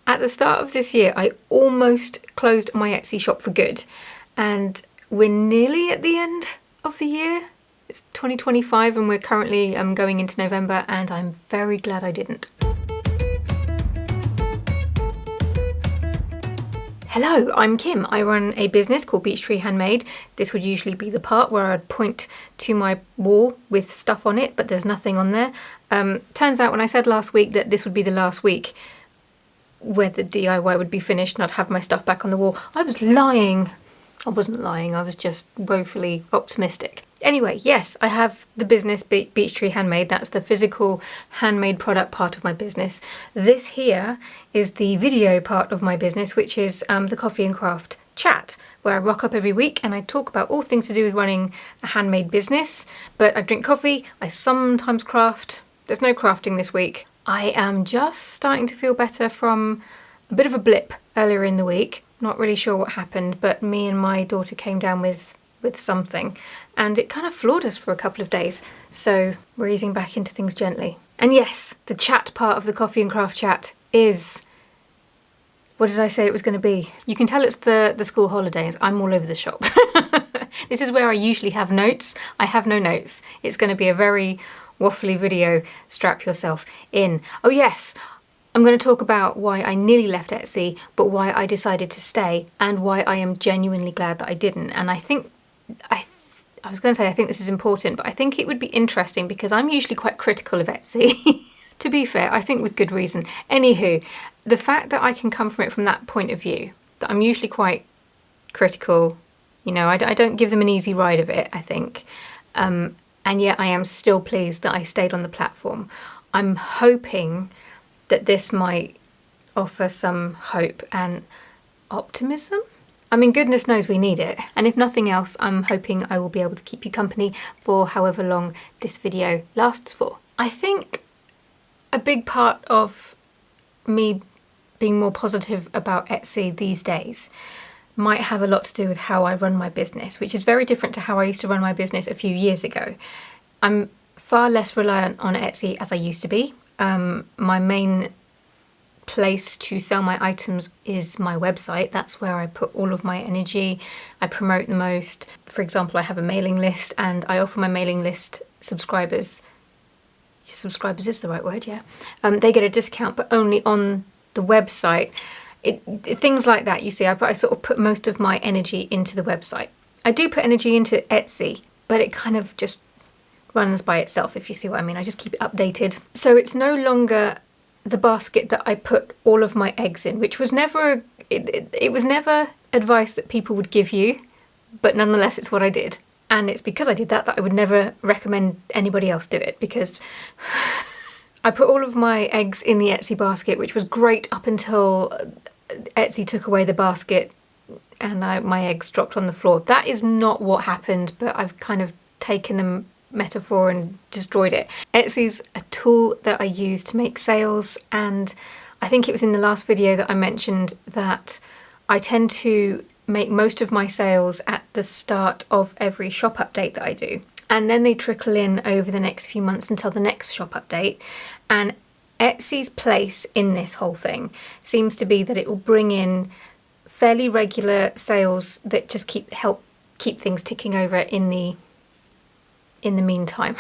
At the start of this year, I almost closed my Etsy shop for good, and we're nearly at the end of the year. It's 2025 and we're currently going into November, and I'm very glad I didn't. Hello, I'm Kim. I run a business called Beechtree Handmade. This would usually be the part where I'd point to my wall with stuff on it, but there's nothing on there. Turns out when I said last week that this would be the last week where the DIY would be finished and I'd have my stuff back on the wall, I was lying. I wasn't lying, I was just woefully optimistic. Anyway, yes, I have the business Beechtree Handmade. That's the physical handmade product part of my business. This here is the video part of my business, which is the Coffee and Craft chat, where I rock up every week and I talk about all things to do with running a handmade business. But I drink coffee, I sometimes craft. There's no crafting this week. I am just starting to feel better from a bit of a blip earlier in the week. Not really sure what happened, but me and my daughter came down with something and it kind of floored us for a couple of days. So we're easing back into things gently. And yes, the chat part of the Coffee and Craft chat is... what did I say it was going to be? You can tell it's the school holidays. I'm all over the shop. This is where I usually have notes. I have no notes. It's going to be a very waffly video. Strap yourself in. Oh yes, I'm going to talk about why I nearly left Etsy, but why I decided to stay and why I am genuinely glad that I didn't. And I think, I was going to say I think this is important, but I think it would be interesting because I'm usually quite critical of Etsy. To be fair, I think with good reason. Anywho, the fact that I can come from it from that point of view, that I'm usually quite critical, you know, I don't give them an easy ride of it, I think. And yet I am still pleased that I stayed on the platform. I'm hoping that this might offer some hope and optimism. I mean, goodness knows we need it. And if nothing else, I'm hoping I will be able to keep you company for however long this video lasts for. I think a big part of me being more positive about Etsy these days might have a lot to do with how I run my business, which is very different to how I used to run my business a few years ago. I'm far less reliant on Etsy as I used to be. My main place to sell my items is my website. That's where I put all of my energy. I promote the most. For example, I have a mailing list and I offer my mailing list subscribers is the right word, yeah. They get a discount, but only on the website. Things like that, you see, I sort of put most of my energy into the website. I do put energy into Etsy, but it kind of just runs by itself, if you see what I mean. I just keep it updated. So it's no longer the basket that I put all of my eggs in, which was never, it was never advice that people would give you, but nonetheless it's what I did. And it's because I did that I would never recommend anybody else do it, because I put all of my eggs in the Etsy basket, which was great up until Etsy took away the basket and my eggs dropped on the floor. That is not what happened, but I've kind of taken the metaphor and destroyed it. Etsy's a tool that I use to make sales, and I think it was in the last video that I mentioned that I tend to make most of my sales at the start of every shop update that I do. And then they trickle in over the next few months until the next shop update. And Etsy's place in this whole thing seems to be that it will bring in fairly regular sales that just help keep things ticking over in the meantime.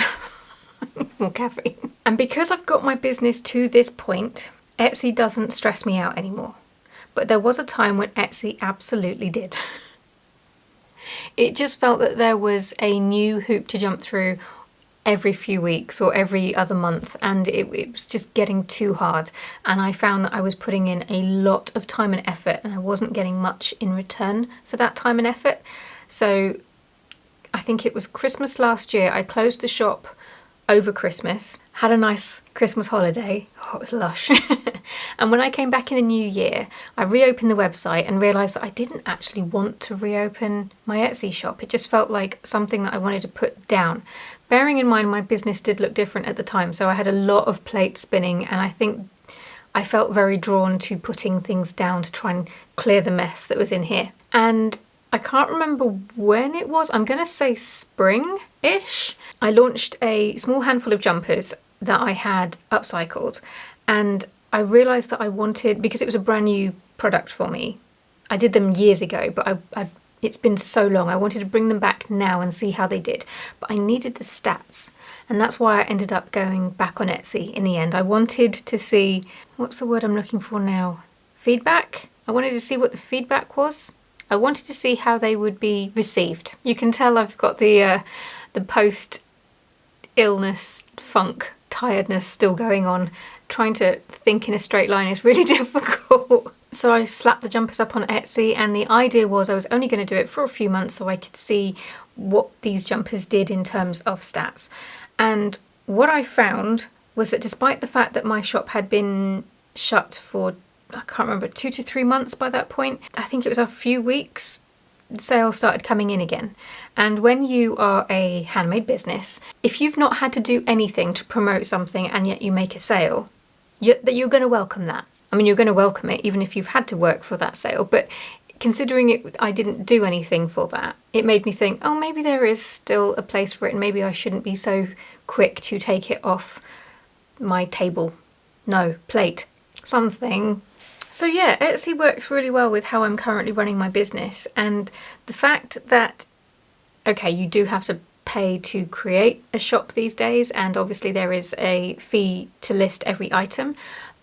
More caffeine. And because I've got my business to this point, Etsy doesn't stress me out anymore. But there was a time when Etsy absolutely did. It just felt that there was a new hoop to jump through every few weeks or every other month, and it was just getting too hard. And I found that I was putting in a lot of time and effort and I wasn't getting much in return for that time and effort. So I think it was Christmas last year. I closed the shop over Christmas, had a nice Christmas holiday. Oh, it was lush. And when I came back in the new year, I reopened the website and realised that I didn't actually want to reopen my Etsy shop. It just felt like something that I wanted to put down. Bearing in mind my business did look different at the time, so I had a lot of plates spinning, and I think I felt very drawn to putting things down to try and clear the mess that was in here. And I can't remember when it was. I'm going to say spring-ish. I launched a small handful of jumpers that I had upcycled, and I realised that I wanted, because it was a brand new product for me, I did them years ago, but it's been so long. I wanted to bring them back now and see how they did. But I needed the stats. And that's why I ended up going back on Etsy in the end. I wanted to see, what's the word I'm looking for now? Feedback? I wanted to see what the feedback was. I wanted to see how they would be received. You can tell I've got the post-illness funk, tiredness still going on. Trying to think in a straight line is really difficult. So I slapped the jumpers up on Etsy, and the idea was I was only going to do it for a few months so I could see what these jumpers did in terms of stats. And what I found was that despite the fact that my shop had been shut for, I can't remember, 2 to 3 months by that point, I think it was a few weeks, sales started coming in again. And when you are a handmade business, if you've not had to do anything to promote something and yet you make a sale, you're going to welcome that. I mean, you're going to welcome it even if you've had to work for that sale. But considering I didn't do anything for that, it made me think, oh, maybe there is still a place for it, and maybe I shouldn't be so quick to take it off my table. No, plate. Something. So yeah, Etsy works really well with how I'm currently running my business. And the fact that, okay, you do have to pay to create a shop these days, and obviously there is a fee to list every item,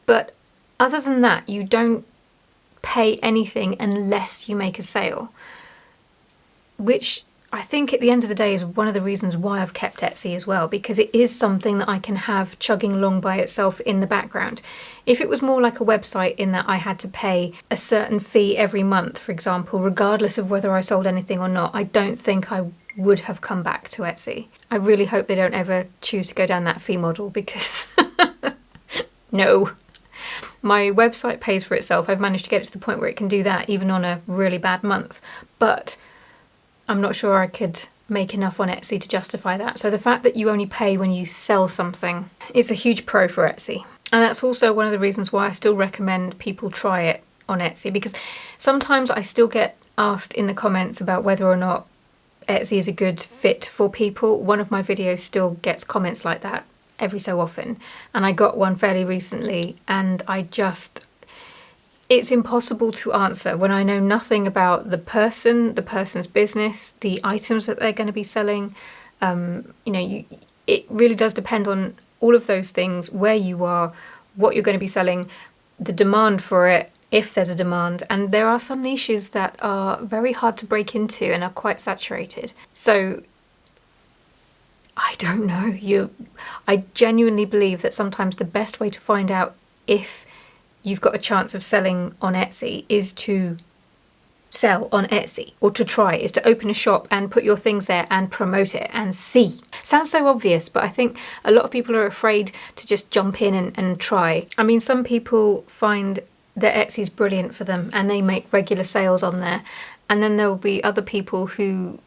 but other than that you don't pay anything unless you make a sale, which I think at the end of the day is one of the reasons why I've kept Etsy as well, because it is something that I can have chugging along by itself in the background. If it was more like a website in that I had to pay a certain fee every month, for example, regardless of whether I sold anything or not, I don't think I would have come back to Etsy. I really hope they don't ever choose to go down that fee model, because no. My website pays for itself. I've managed to get it to the point where it can do that even on a really bad month. But I'm not sure I could make enough on Etsy to justify that. So the fact that you only pay when you sell something is a huge pro for Etsy. And that's also one of the reasons why I still recommend people try it on Etsy, because sometimes I still get asked in the comments about whether or not Etsy is a good fit for people. One of my videos still gets comments like that every so often, and I got one fairly recently, and it's impossible to answer when I know nothing about the person's business, the items that they're going to be selling. It really does depend on all of those things, where you are, what you're going to be selling, the demand for it, if there's a demand. And there are some niches that are very hard to break into and are quite saturated. So I don't know. I genuinely believe that sometimes the best way to find out if you've got a chance of selling on Etsy is to sell on Etsy, or to try is to open a shop and put your things there and promote it and see. Sounds so obvious, but I think a lot of people are afraid to just jump in and try. I mean, some people find that Etsy's brilliant for them and they make regular sales on there, and then there will be other people who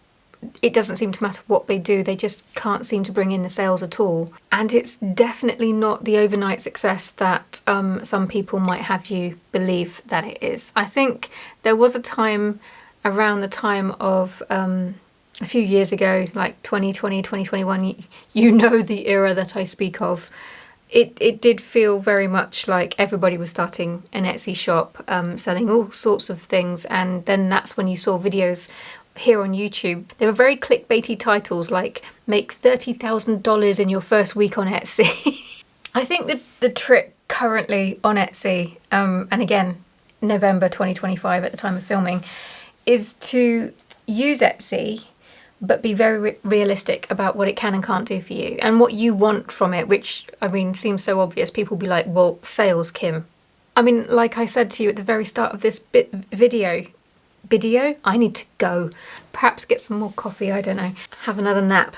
it doesn't seem to matter what they do, they just can't seem to bring in the sales at all. And it's definitely not the overnight success that some people might have you believe that it is. I think there was a time around the time of a few years ago, like 2020, 2021, you know the era that I speak of. It did feel very much like everybody was starting an Etsy shop, selling all sorts of things, and then that's when you saw videos here on YouTube. They were very clickbaity titles like make $30,000 in your first week on Etsy. I think that the trick currently on Etsy, and again, November 2025 at the time of filming, is to use Etsy but be very realistic about what it can and can't do for you and what you want from it, which, I mean, seems so obvious. People will be like, well, sales, Kim. I mean, like I said to you at the very start of this video, I need to go. Perhaps get some more coffee, I don't know. Have another nap.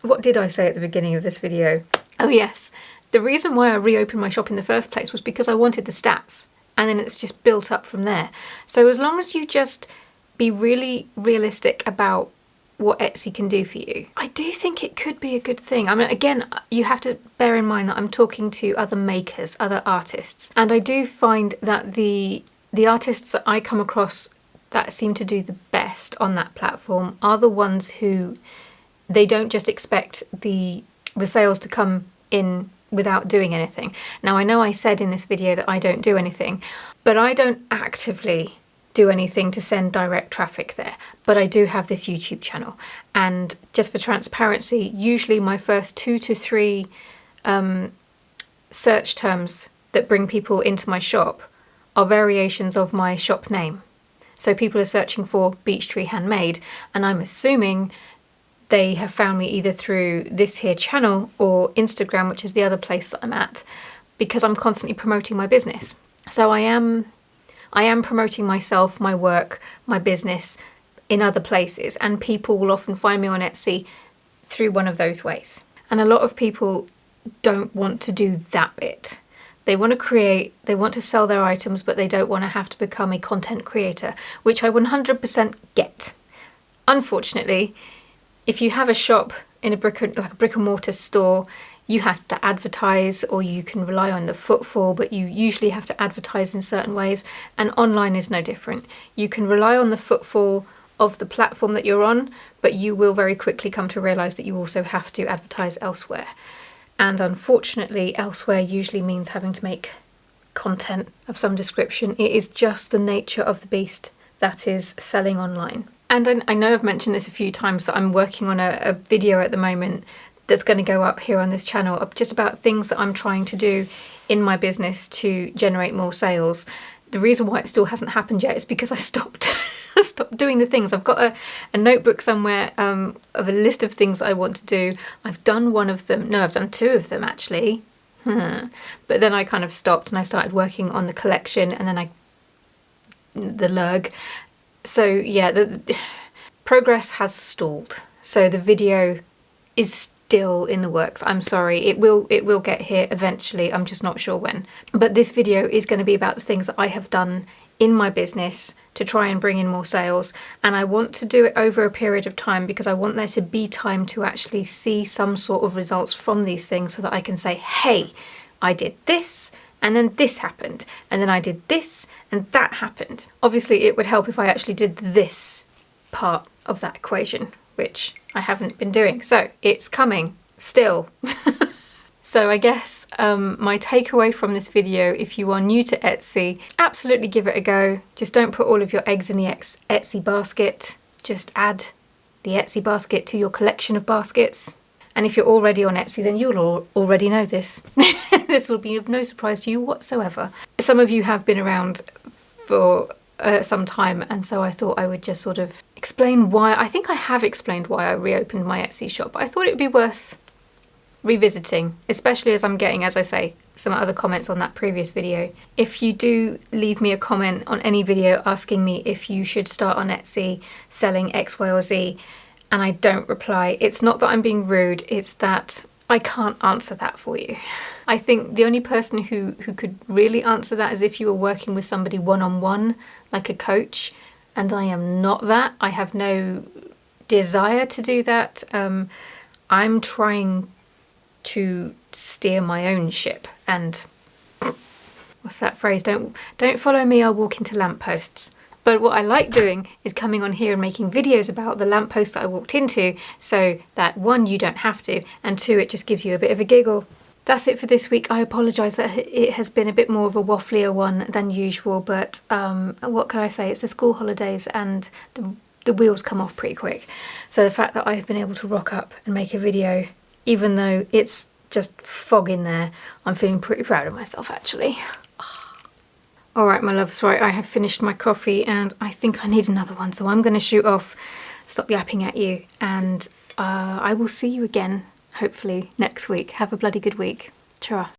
What did I say at the beginning of this video? Oh yes, the reason why I reopened my shop in the first place was because I wanted the stats, and then it's just built up from there. So as long as you just be really realistic about what Etsy can do for you, I do think it could be a good thing. I mean, again, you have to bear in mind that I'm talking to other makers, other artists, and I do find that the artists that I come across that seem to do the best on that platform are the ones who they don't just expect the sales to come in without doing anything. Now, I know I said in this video that I don't do anything, but I don't actively do anything to send direct traffic there. But I do have this YouTube channel. And just for transparency, usually my first 2 to 3 search terms that bring people into my shop are variations of my shop name. So people are searching for Beech Tree Handmade, and I'm assuming they have found me either through this here channel or Instagram, which is the other place that I'm at, because I'm constantly promoting my business. So I am promoting myself, my work, my business in other places, and people will often find me on Etsy through one of those ways. And a lot of people don't want to do that bit. They want to create, they want to sell their items, but they don't want to have to become a content creator, which I 100% get. Unfortunately, if you have a shop in a brick and mortar store, you have to advertise, or you can rely on the footfall, but you usually have to advertise in certain ways, and online is no different. You can rely on the footfall of the platform that you're on, but you will very quickly come to realize that you also have to advertise elsewhere. And unfortunately, elsewhere usually means having to make content of some description. It is just the nature of the beast that is selling online. And I know I've mentioned this a few times that I'm working on a video at the moment that's going to go up here on this channel, just about things that I'm trying to do in my business to generate more sales. The reason why it still hasn't happened yet is because I stopped doing the things. I've got a notebook somewhere of a list of things that I want to do. I've done one of them. No, I've done 2 of them actually. But then I kind of stopped and I started working on the collection, and then the lurg. So yeah, the progress has stalled. So the video is still in the works. I'm sorry, it will get here eventually. I'm just not sure when. But this video is going to be about the things that I have done in my business to try and bring in more sales, and I want to do it over a period of time because I want there to be time to actually see some sort of results from these things, so that I can say, hey, I did this and then this happened, and then I did this and that happened. Obviously it would help if I actually did this part of that equation, which I haven't been doing. So it's coming still. So I guess my takeaway from this video, if you are new to Etsy, absolutely give it a go. Just don't put all of your eggs in the Etsy basket. Just add the Etsy basket to your collection of baskets. And if you're already on Etsy, then you'll already know this. This will be of no surprise to you whatsoever. Some of you have been around for some time, and so I thought I would just sort of explain why. I think I have explained why I reopened my Etsy shop, but I thought it would be worth revisiting, especially as I'm getting, as I say, some other comments on that previous video. If you do leave me a comment on any video asking me if you should start on Etsy selling X, Y, or Z, and I don't reply, it's not that I'm being rude, it's that I can't answer that for you. I think the only person who could really answer that is if you were working with somebody one-on-one, like a coach, and I am not that. I have no desire to do that. I'm trying to steer my own ship, and what's that phrase? Don't follow me, I'll walk into lampposts. But what I like doing is coming on here and making videos about the lamppost that I walked into, so that 1, you don't have to, and 2, it just gives you a bit of a giggle. That's it for this week. I apologise that it has been a bit more of a wafflier one than usual, but what can I say? It's the school holidays and the wheels come off pretty quick. So the fact that I have been able to rock up and make a video, even though it's just fog in there, I'm feeling pretty proud of myself actually. All right, my loves, right, I have finished my coffee and I think I need another one, so I'm going to shoot off, stop yapping at you, and I will see you again, hopefully, next week. Have a bloody good week. Ta-ra.